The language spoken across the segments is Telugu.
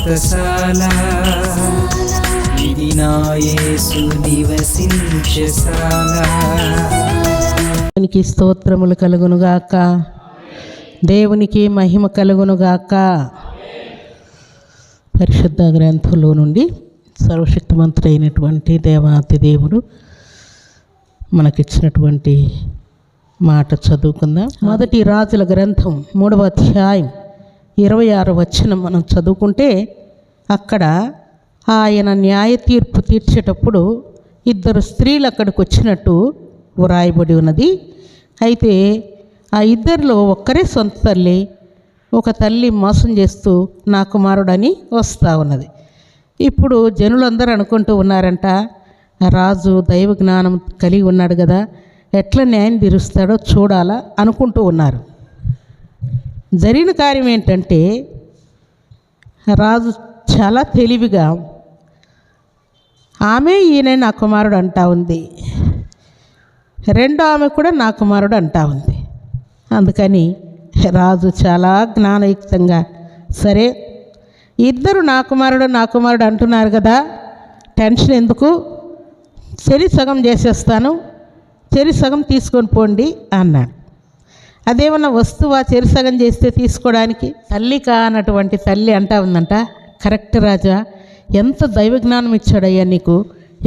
వ్రతశాల ఇది నా యేసు నివసించశాల. దేవునికి స్తోత్రములు కలుగునుగాక, దేవునికి మహిమ కలుగునుగాక. పరిశుద్ధ గ్రంథంలో నుండి సర్వశక్తిమంతుడైనటువంటి దేవాతి దేవుడు మనకిచ్చినటువంటి మాట చదువుకుందాం. మొదటి రాజుల గ్రంథం 3వ అధ్యాయం 26వ వచనం మనం చదువుకుంటే, అక్కడ ఆయన న్యాయ తీర్పు తీర్చేటప్పుడు 2 స్త్రీలు అక్కడికి వచ్చినట్టు వ్రాయబడి ఉన్నది. అయితే ఆ 2లో ఒక్కరే సొంత తల్లి, ఒక తల్లి మోసం చేస్తూ నా కుమారుడని వస్తూ ఉన్నది. ఇప్పుడు జనులందరూ అనుకుంటూ ఉన్నారంట, రాజు దైవ జ్ఞానం కలిగి ఉన్నాడు కదా, ఎట్లా న్యాయం తీరుస్తాడో చూడాలా అనుకుంటూ ఉన్నారు. జరిగిన కార్యం ఏంటంటే, రాజు చాలా తెలివిగా ఆమె ఈయన నా కుమారుడు అంటా ఉంది, రెండో ఆమె కూడా నా కుమారుడు అంటా ఉంది. అందుకని రాజు చాలా జ్ఞానయుక్తంగా, సరే 2 నా కుమారుడు అంటున్నారు కదా, టెన్షన్ ఎందుకు, చెరి సగం చేసేస్తాను, చెరి సగం తీసుకొని పోండి అన్నాడు. అదేమన్నా వస్తువా చెరి సగం చేస్తే తీసుకోవడానికి? తల్లి కానటువంటి తల్లి అంటా ఉందంట, కరెక్ట్ రాజా, ఎంత దైవజ్ఞానం ఇచ్చాడయ్యా నీకు,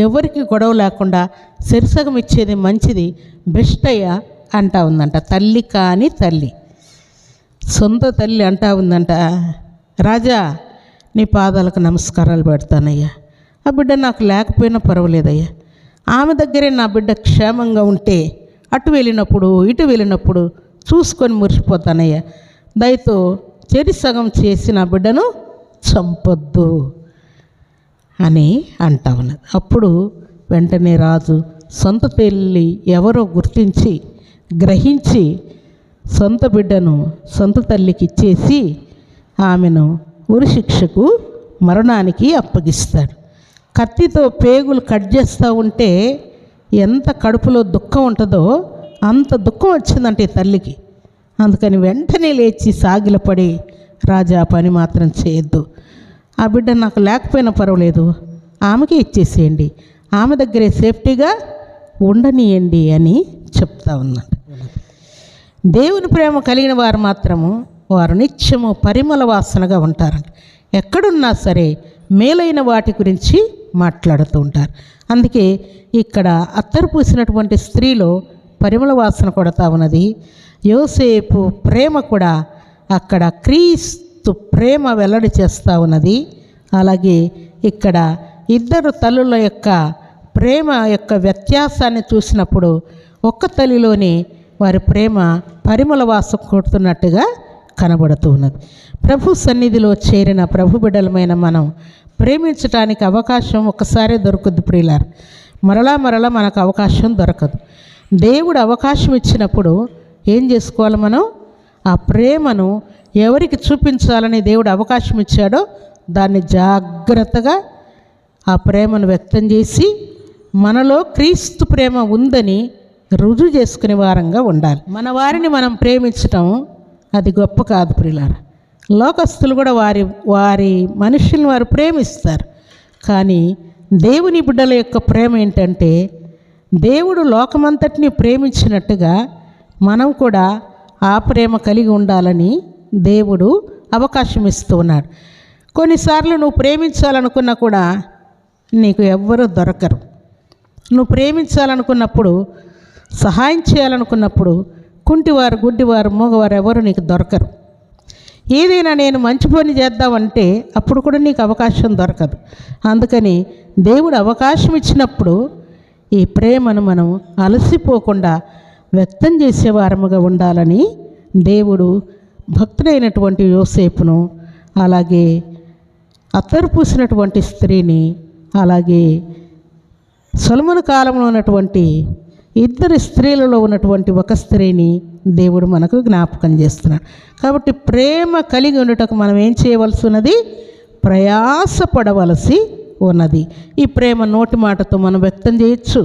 ఎవరికి గొడవ లేకుండా చెరిసగం ఇచ్చేది మంచిది, బెస్ట్ అయ్యా అంటా ఉందంట. తల్లి కాని తల్లి, సొంత తల్లి అంటా ఉందంట, రాజా నీ పాదాలకు నమస్కారాలు పెడతానయ్యా, ఆ బిడ్డ నాకు లేకపోయినా పర్వాలేదయ్యా, ఆమె దగ్గరే నా బిడ్డ క్షేమంగా ఉంటే అటు వెళ్ళినప్పుడు ఇటు వెళ్ళినప్పుడు చూసుకొని మురిసిపోతానయ్యా, దయతో చెరి సగం చేసి నా బిడ్డను చంపొద్దు అని అంటా ఉన్నది. అప్పుడు వెంటనే రాజు సొంత తల్లి ఎవరో గుర్తించి గ్రహించి సొంత బిడ్డను సొంత తల్లికి ఇచ్చేసి ఆమెను ఉరిశిక్షకు మరణానికి అప్పగిస్తాడు. కత్తితో పేగులు కట్ చేస్తూ ఉంటే ఎంత కడుపులో దుఃఖం ఉంటుందో అంత దుఃఖం వచ్చిందంటే తల్లికి. అందుకని వెంటనే లేచి సాగిలపడి, రాజా పని మాత్రం చేయొద్దు, ఆ బిడ్డ నాకు లేకపోయినా పర్వాలేదు, ఆమెకి ఇచ్చేసేయండి, ఆమె దగ్గరే సేఫ్టీగా ఉండనియండి అని చెప్తా ఉన్నాడు. దేవుని ప్రేమ కలిగిన వారు మాత్రము వారు నిత్యము పరిమళ వాసనగా ఉంటారంట. ఎక్కడున్నా సరే మేలైన వాటి గురించి మాట్లాడుతూ ఉంటారు. అందుకే ఇక్కడ అత్తరు పూసినటువంటి స్త్రీలో పరిమళ వాసన కొడతా ఉన్నది. యోసేపు ప్రేమ కూడా అక్కడ క్రీస్తు ప్రేమ వెల్లడి చేస్తూ ఉన్నది. అలాగే ఇక్కడ 2 తల్లుల యొక్క ప్రేమ యొక్క వ్యత్యాసాన్ని చూసినప్పుడు ఒక్క తల్లిలోని వారి ప్రేమ పరిమళ వాసన కొడుతున్నట్టుగా కనబడుతూ ఉన్నది. ప్రభు సన్నిధిలో చేరిన ప్రభు బిడ్డలమైన మనం ప్రేమించటానికి అవకాశం ఒక్కసారే దొరకదు ప్రియులారు, మరలా మనకు అవకాశం దొరకదు. దేవుడు అవకాశం ఇచ్చినప్పుడు ఏం చేసుకోవాలి, మనం ఆ ప్రేమను ఎవరికి చూపించాలని దేవుడు అవకాశం ఇచ్చాడో దాన్ని జాగ్రత్తగా ఆ ప్రేమను వ్యక్తం చేసి మనలో క్రీస్తు ప్రేమ ఉందని రుజువు చేసుకునే వారంగా ఉండాలి. మన వారిని మనం ప్రేమించటం అది గొప్ప కాదు ప్రియులారా. లోకస్తులు కూడా వారి మనుషుల్ని వారు ప్రేమిస్తారు, కానీ దేవుని బిడ్డల యొక్క ప్రేమ ఏంటంటే, దేవుడు లోకమంతటిని ప్రేమించినట్టుగా మనం కూడా ఆ ప్రేమ కలిగి ఉండాలని దేవుడు అవకాశం ఇస్తూ ఉన్నాడు. కొన్నిసార్లు నువ్వు ప్రేమించాలనుకున్నా కూడా నీకు ఎవ్వరూ దొరకరు. నువ్వు ప్రేమించాలనుకున్నప్పుడు, సహాయం చేయాలనుకున్నప్పుడు కుంటివారు, గుడ్డివారు, మూగవారు ఎవరు నీకు దొరకరు. ఏదైనా నేను మంచి పని చేద్దామంటే అప్పుడు కూడా నీకు అవకాశం దొరకదు. అందుకని దేవుడు అవకాశం ఇచ్చినప్పుడు ఈ ప్రేమను మనం అలసిపోకుండా వ్యక్తం చేసేవారముగా ఉండాలని దేవుడు భక్తుడైనటువంటి యోసేపును, అలాగే అత్తరు పూసినటువంటి స్త్రీని, అలాగే సొలొమోను కాలంలో ఉన్నటువంటి 2 స్త్రీలలో ఉన్నటువంటి ఒక స్త్రీని దేవుడు మనకు జ్ఞాపకం చేస్తున్నాడు. కాబట్టి ప్రేమ కలిగి ఉండటకు మనం ఏం చేయవలసి ఉన్నది, ప్రయాసపడవలసి ఉన్నది. ఈ ప్రేమ నోటి మాటతో మనం వ్యక్తం చేయొచ్చు,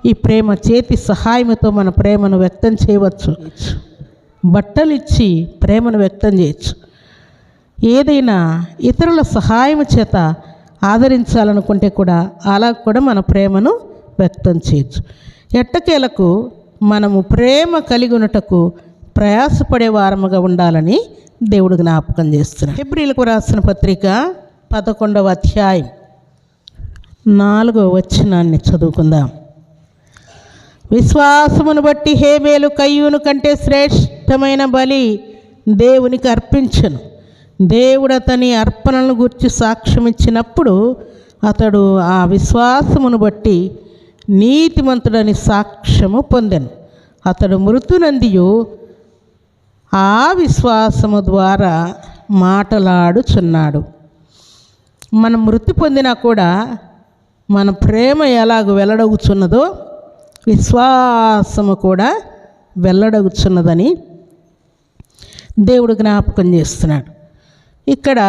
ఈ ప్రేమ చేతి సహాయంతో మన ప్రేమను వ్యక్తం చేయవచ్చు, బట్టలు ఇచ్చి ప్రేమను వ్యక్తం చేయొచ్చు. ఏదైనా ఇతరుల సహాయం చేత ఆదరించాలనుకుంటే కూడా అలా కూడా మన ప్రేమను వ్యక్తం చేయొచ్చు. ఎట్టకేలకు మనము ప్రేమ కలిగి ఉన్నటకు ప్రయాసపడే వారముగా ఉండాలని దేవుడు జ్ఞాపకం చేస్తున్నాడు. హెబ్రీయులకు రాసిన పత్రిక 11వ అధ్యాయం 4వ వచనాన్ని చదువుకుందాం. విశ్వాసమును బట్టి హేబేలు కయ్యూను కంటే శ్రేష్టమైన బలి దేవునికి అర్పించను. దేవుడు అతని అర్పణలను గురించి సాక్ష్యం ఇచ్చినప్పుడు అతడు ఆ విశ్వాసమును బట్టి నీతిమంతుడని సాక్ష్యము పొందెను. అతడు మృతునందియు ఆ విశ్వాసము ద్వారా మాటలాడుచున్నాడు. మనం మృతి పొందినా కూడా మన ప్రేమ ఎలాగ వెల్లడగుచున్నదో విశ్వాసము కూడా వెల్లడగుచున్నదని దేవుడు జ్ఞాపకం చేస్తున్నాడు. ఇక్కడ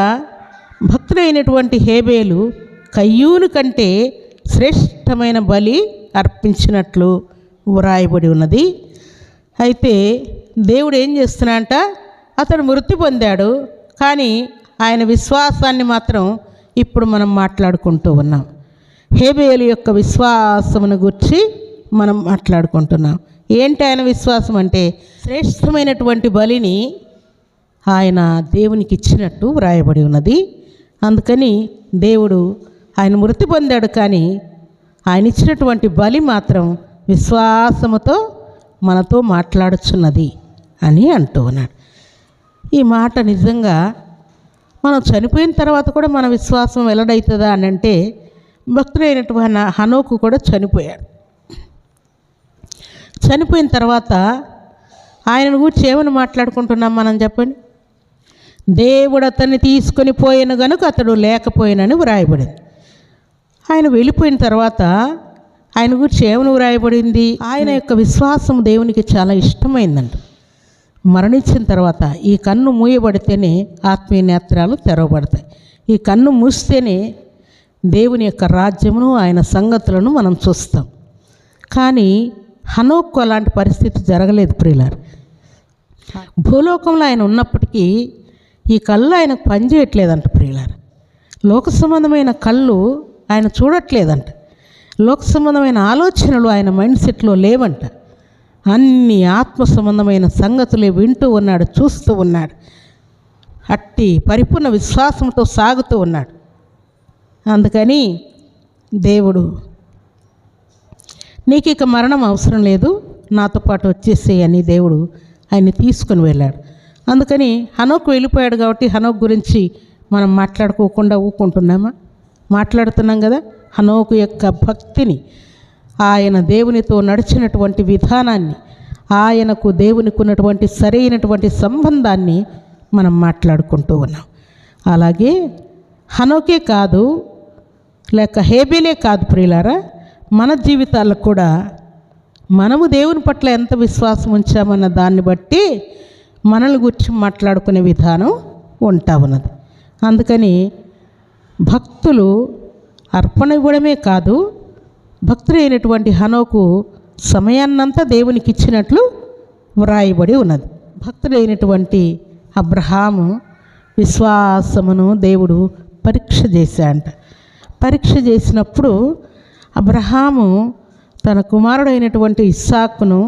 భక్తుడైనటువంటి హేబేలు కయ్యూను కంటే శ్రేష్టమైన బలి అర్పించినట్లు వ్రాయబడి ఉన్నది. అయితే దేవుడు ఏం చేస్తున్నాడంట, అతడు మృతి పొందాడు, కానీ ఆయన విశ్వాసాన్ని మాత్రం ఇప్పుడు మనం మాట్లాడుకుంటూ ఉన్నాం. హేబేలు యొక్క విశ్వాసమును గురించి మనం మాట్లాడుకుంటున్నాం. ఏంటి ఆయన విశ్వాసం అంటే, శ్రేష్టమైనటువంటి బలిని ఆయన దేవునికి ఇచ్చినట్టు వ్రాయబడి ఉన్నది. అందుకని దేవుడు ఆయన మృతి పొందాడు, కానీ ఆయన ఇచ్చినటువంటి బలి మాత్రం విశ్వాసముతో మనతో మాట్లాడుచున్నది అని అంటూ ఉన్నాడు. ఈ మాట నిజంగా మనం చనిపోయిన తర్వాత కూడా మన విశ్వాసం వెల్లడవుతుందా అని అంటే, భక్తుడైనటువంటి హనోకు కూడా చనిపోయాడు. చనిపోయిన తర్వాత ఆయన గురించి ఏమని మాట్లాడుకుంటున్నాం మనం చెప్పండి. దేవుడు అతన్ని తీసుకొని పోయిన కనుక అతడు లేకపోయినని వ్రాయబడింది. ఆయన వెళ్ళిపోయిన తర్వాత ఆయన గురించి ఏమని వ్రాయబడింది, ఆయన యొక్క విశ్వాసం దేవునికి చాలా ఇష్టమైందంట. మరణించిన తర్వాత ఈ కన్ను మూయబడితేనే ఆత్మీయ నేత్రాలు తెరవబడతాయి. ఈ కన్ను మూస్తేనే దేవుని యొక్క రాజ్యమును ఆయన సంగతులను మనం చూస్తాం. కానీ హనోకు అలాంటి పరిస్థితి జరగలేదు ప్రియులారు. భూలోకంలో ఆయన ఉన్నప్పటికీ ఈ కళ్ళు ఆయనకు పనిచేయట్లేదంట ప్రియులారు. లోక సంబంధమైన కళ్ళు ఆయన చూడట్లేదంట. లోక సంబంధమైన ఆలోచనలు ఆయన మైండ్ సెట్లో లేవంట. అన్ని ఆత్మ సంబంధమైన సంగతులే వింటూ ఉన్నాడు, చూస్తూ ఉన్నాడు. అట్టి పరిపూర్ణ విశ్వాసంతో సాగుతూ ఉన్నాడు. అందుకని దేవుడు, నీకు ఇక మరణం అవసరం లేదు, నాతో పాటు వచ్చేసేయని దేవుడు ఆయన్ని తీసుకుని వెళ్ళాడు. అందుకని హనోకు వెళ్ళిపోయాడు కాబట్టి హనోకు గురించి మనం మాట్లాడుకోకుండా ఊకుంటున్నామా? మాట్లాడుతున్నాం కదా. హనోకు యొక్క భక్తిని, ఆయన దేవునితో నడిచినటువంటి విధానాన్ని, ఆయనకు దేవునికి ఉన్నటువంటి సరైనటువంటి సంబంధాన్ని మనం మాట్లాడుకుంటూ ఉన్నాం. అలాగే హనోకే కాదు, లేక హేబేలే కాదు ప్రియులారా, మన జీవితాల్లో కూడా మనము దేవుని పట్ల ఎంత విశ్వాసం ఉంచామన్న దాన్ని బట్టి మనల్ని గురించి మాట్లాడుకునే విధానం ఉంటా ఉన్నది. అందుకని భక్తులు అర్పణ ఇవ్వడమే కాదు, భక్తుడైనటువంటి హనోకు సమయాన్నంతా దేవునికి ఇచ్చినట్లు వ్రాయబడి ఉన్నది. భక్తుడైనటువంటి అబ్రహాము విశ్వాసమును దేవుడు పరీక్ష చేశాడంట. పరీక్ష చేసినప్పుడు అబ్రహాము తన కుమారుడైనటువంటి ఇస్సాకును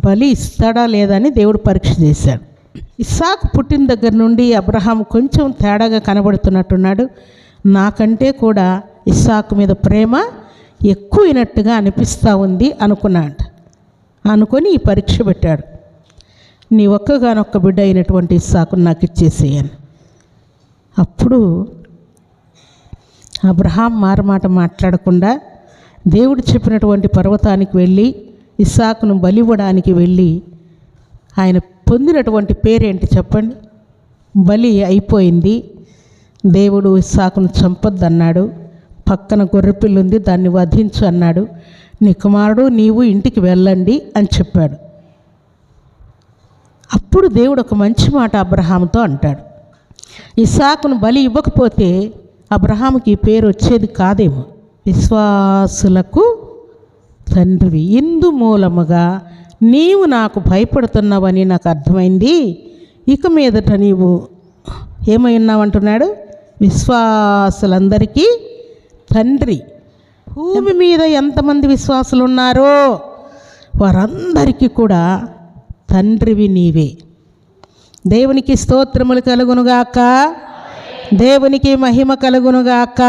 బలి ఇస్తాడా లేదా అని దేవుడు పరీక్ష చేశాడు. ఇస్సాకు పుట్టిన దగ్గర నుండి అబ్రహాం కొంచెం తేడాగా కనబడుతున్నట్టున్నాడు. నాకంటే కూడా ఇస్సాకు మీద ప్రేమ ఎక్కువైనట్టుగా అనిపిస్తూ ఉంది అనుకున్నాడు. అనుకొని ఈ పరీక్ష పెట్టాడు. నీ ఒక్కగానొక్క బిడ్డ అయినటువంటి ఇస్సాకును నాకు ఇచ్చేసేయను. అప్పుడు అబ్రహాం మారమాట మాట్లాడకుండా దేవుడు చెప్పినటువంటి పర్వతానికి వెళ్ళి ఇస్సాకును బలివ్వడానికి వెళ్ళి ఆయన పొందినటువంటి పేరేంటి చెప్పండి? బలి అయిపోయింది. దేవుడు ఇస్సాకును చంపొద్దన్నాడు. పక్కన గొర్రెపిల్ల ఉంది, దాన్ని వధించు అన్నాడు. నీ కుమారుడు నీవు ఇంటికి వెళ్ళండి అని చెప్పాడు. అప్పుడు దేవుడు ఒక మంచి మాట అబ్రహాముతో అంటాడు. ఇస్సాకును బలి ఇవ్వకపోతే అబ్రహాముకి ఈ పేరు వచ్చేది కాదేమో. విశ్వాసులకు తండ్రివి, ఇందు మూలముగా నీవు నాకు భయపడుతున్నావని నాకు అర్థమైంది. ఇక మీదట నీవు ఏమై ఉన్నావంటున్నాడు? విశ్వాసులందరికీ తండ్రి. భూమి మీద ఎంతమంది విశ్వాసులు ఉన్నారో వారందరికీ కూడా తండ్రివి నీవే. దేవునికి స్తోత్రములు కలుగునుగాక, దేవునికి మహిమ కలుగునుగాక.